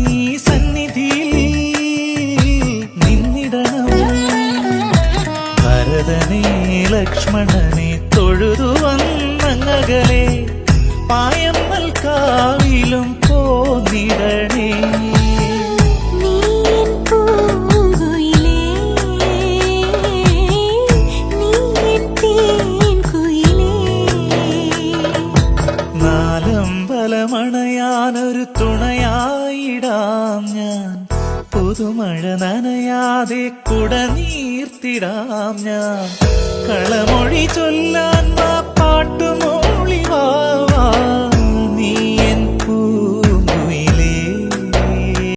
നീ സന്നിധിയിൽ നിന്നിടണം. ഭരതനെ ലക്ഷ്മണനെ തൊഴുതു വന്നങ്ങകലെ പായമ്മൽ കാവിലും പോന്നിടണേ. നാലമ്പലമണയാനൊരു തുണയായിടാം ഞാൻ, പുതുമഴ നനയാതെ കുടനീർത്തിടാം ഞാൻ. കളമൊഴി ചൊല്ലാൻ പാട്ടുമൂളി വാ